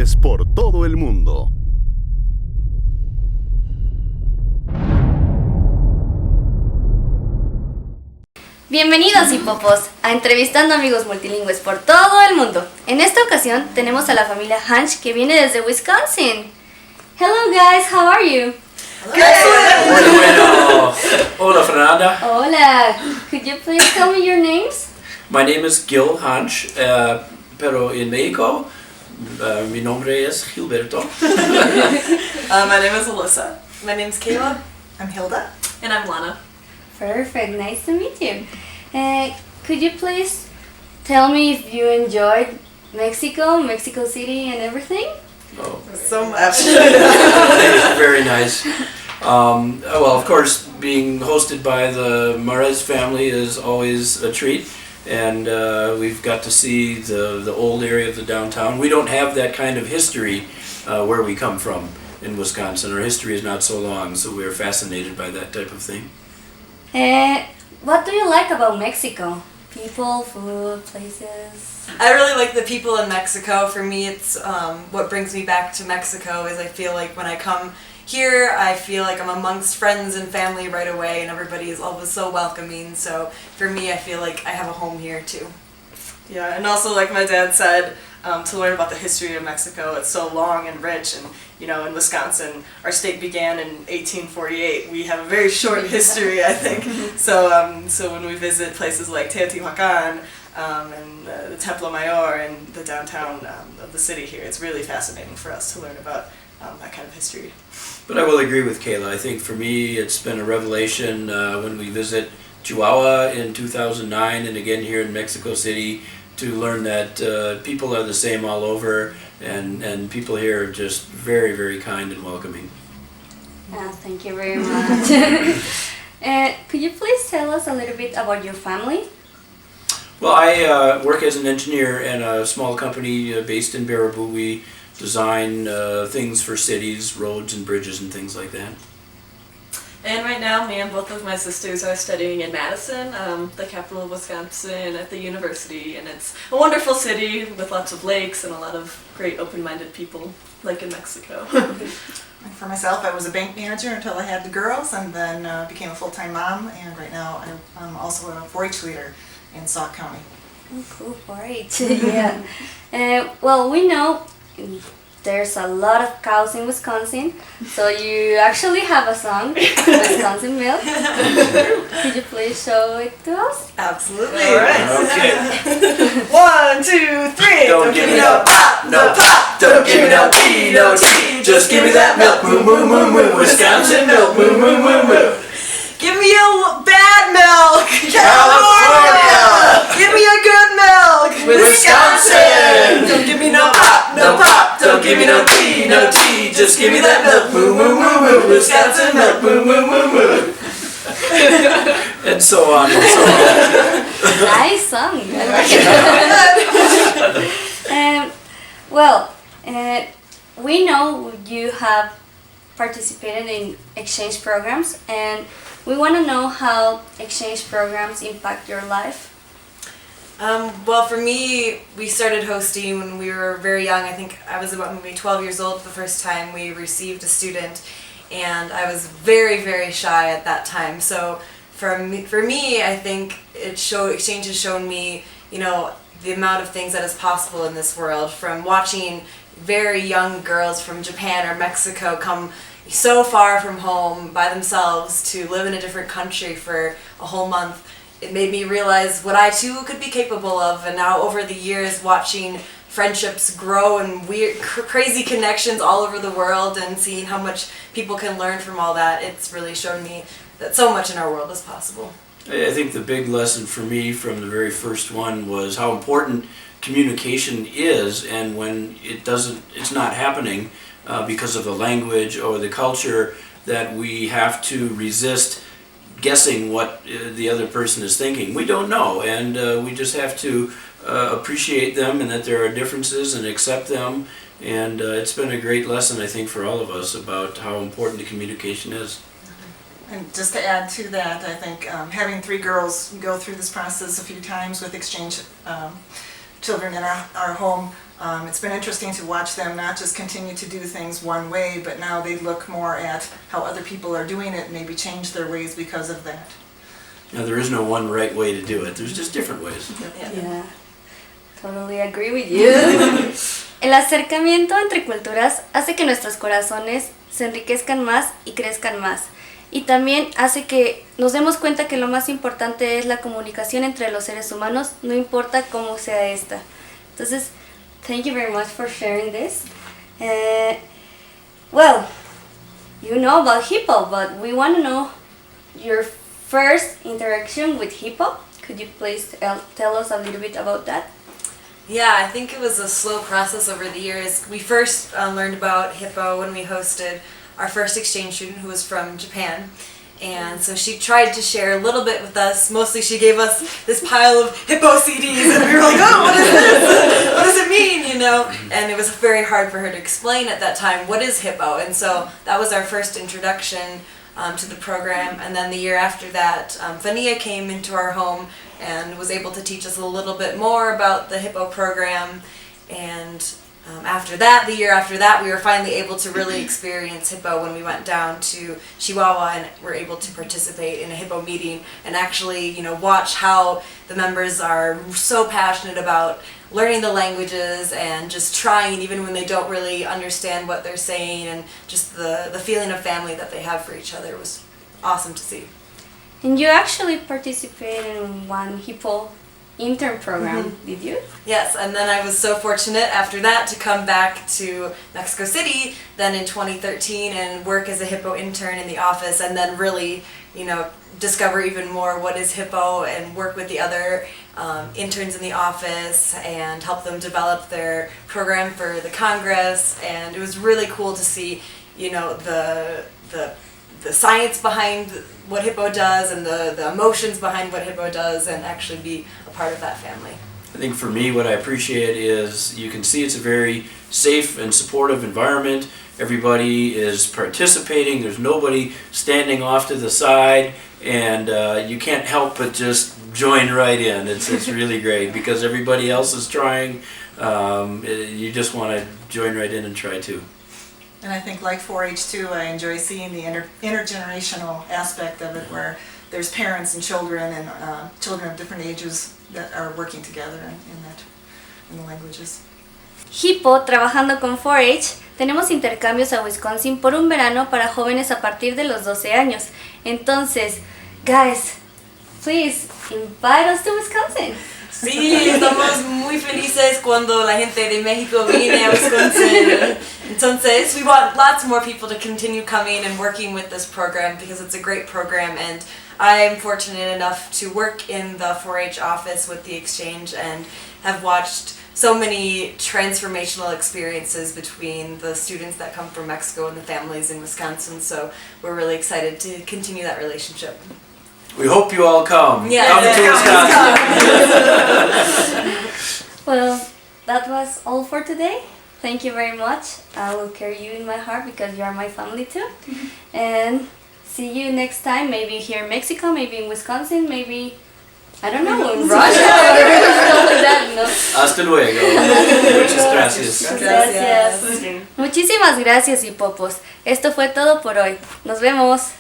multilingües por todo el mundo. Bienvenidos hipopos a Entrevistando Amigos Multilingües por todo el mundo. En esta ocasión tenemos a la familia Hantzsch que viene desde Wisconsin. Hello guys, how are you? Bueno. Hola Fernanda. Hola, could you please tell me your names? My name is Gil Hantzsch, pero en México mi nombre es Gilberto. My name is Alyssa. My name's Kayla. I'm Hilda. And I'm Lana. Perfect, nice to meet you. Could you please tell me if you enjoyed Mexico City and everything? Oh, So much. very nice. Well, of course, being hosted by the Marez family is always a treat, and we've got to see the old area of the downtown. We don't have that kind of history where we come from in Wisconsin. Our history is not so long, so we're fascinated by that type of thing. What do you like about Mexico? People, food, places? I really like the people in Mexico. For me, it's what brings me back to Mexico is I feel like when I come here, I feel like I'm amongst friends and family right away, and everybody is always so welcoming. So for me, I feel like I have a home here too. Yeah, and also like my dad said, to learn about the history of Mexico, it's so long and rich, and you know, in Wisconsin, our state began in 1848. We have a very short history, I think. So when we visit places like Teotihuacan and the Templo Mayor and the downtown of the city here, it's really fascinating for us to learn about that kind of history. But I will agree with Kayla. I think for me it's been a revelation when we visit Chihuahua in 2009 and again here in Mexico City to learn that people are the same all over, and people here are just very, very kind and welcoming. Thank you very much. Could you please tell us a little bit about your family? Well, I work as an engineer in a small company based in Baraboo. We design things for cities, roads and bridges and things like that. And right now, me and both of my sisters are studying in Madison, the capital of Wisconsin, at the university, and it's a wonderful city with lots of lakes and a lot of great open-minded people, like in Mexico. For myself, I was a bank manager until I had the girls, and then became a full-time mom, and right now I'm also a 4-H leader in Sauk County. Oh, cool, 4-H, yeah. Well, we know there's a lot of cows in Wisconsin, so you actually have a song, Wisconsin Milk. Could you please show it to us? Absolutely. All right. Okay. 1, 2, 3. Don't give me no pop, no pop. Don't give me no tea, no tea. Just give me that milk, moo, moo, moo, moo. Wisconsin milk, moo, moo, moo, moo. Give me a bad milk, California. Give me a good milk, Wisconsin. Don't give me no pop, No pop, don't give me no tea, no tea. Just give me that milk, moo, moo, moo, moo. Wisconsin milk, moo, moo, moo, moo. And so on and so on. Nice song. We know you have participated in exchange programs, and we want to know how exchange programs impact your life. Well, for me, we started hosting when we were very young. I think I was about maybe 12 years old the first time we received a student, and I was very, very shy at that time. So for me, I think exchange has shown me, you know, the amount of things that is possible in this world, from watching very young girls from Japan or Mexico come so far from home by themselves to live in a different country for a whole month. It made me realize what I too could be capable of, and now over the years watching friendships grow and weird, crazy connections all over the world and seeing how much people can learn from all that, it's really shown me that so much in our world is possible. I think the big lesson for me from the very first one was how important communication is, and when it's not happening because of the language or the culture, that we have to resist guessing what the other person is thinking. We don't know, and we just have to appreciate them and that there are differences and accept them, and it's been a great lesson, I think, for all of us about how important the communication is. And just to add to that, I think having 3 girls go through this process a few times with exchange children in our home. It's been interesting to watch them not just continue to do things one way, but now they look more at how other people are doing it, maybe change their ways because of that. Now, there is no one right way to do it. There's just different ways. Yeah, totally agree with you. El acercamiento entre culturas hace que nuestros corazones se enriquezcan más y crezcan más. Y también hace que nos demos cuenta que lo más importante es la comunicación entre los seres humanos, no importa cómo sea esta. Entonces, thank you very much for sharing this. Well, you know about hip hop, but we want to know your first interaction with hip hop. Could you please tell us a little bit about that? Yeah, I think it was a slow process over the years. We first learned about hippo when we hosted our first exchange student who was from Japan. And so she tried to share a little bit with us. Mostly she gave us this pile of hippo CDs and we were like, oh, what is this? What does it mean, you know? And it was very hard for her to explain at that time, what is hippo? And so that was our first introduction to the program. And then the year after that, Familia came into our home and was able to teach us a little bit more about the hippo program. And after that, the year after that, we were finally able to really experience hippo when we went down to Chihuahua and were able to participate in a hippo meeting and actually, you know, watch how the members are so passionate about learning the languages and just trying even when they don't really understand what they're saying, and just the feeling of family that they have for each other was awesome to see. And you actually participated in one hippo intern program, did you? Yes, and then I was so fortunate after that to come back to Mexico City then in 2013 and work as a hippo intern in the office, and then really, you know, discover even more what is hippo and work with the other interns in the office and help them develop their program for the Congress. And it was really cool to see, you know, the science behind what hippo does and the emotions behind what hippo does, and actually be a part of that family. I think for me, what I appreciate is you can see it's a very safe and supportive environment. Everybody is participating. There's nobody standing off to the side, and you can't help but just join right in. It's really great because everybody else is trying. You just want to join right in and try too. And I think like 4-H too, I enjoy seeing the intergenerational aspect of it, where there's parents and children children of different ages that are working together in the languages. Hippo, trabajando con 4-H, tenemos intercambios a Wisconsin por un verano para jóvenes a partir de los 12 años. Entonces, guys, please invite us to Wisconsin. Sí, estamos muy felices cuando la gente de México viene a Wisconsin. Entonces, we want lots more people to continue coming and working with this program because it's a great program, and I am fortunate enough to work in the 4-H office with the exchange and have watched so many transformational experiences between the students that come from Mexico and the families in Wisconsin, so we're really excited to continue that relationship. We hope you all come. Yeah. Come to Wisconsin. Well, that was all for today. Thank you very much. I will carry you in my heart because you are my family too. And see you next time, maybe here in Mexico, maybe in Wisconsin, maybe, I don't know, in Russia or whatever, stuff like that, no? Hasta luego. Muchas gracias. Gracias. Muchísimas gracias, hipopos. Esto fue todo por hoy. Nos vemos.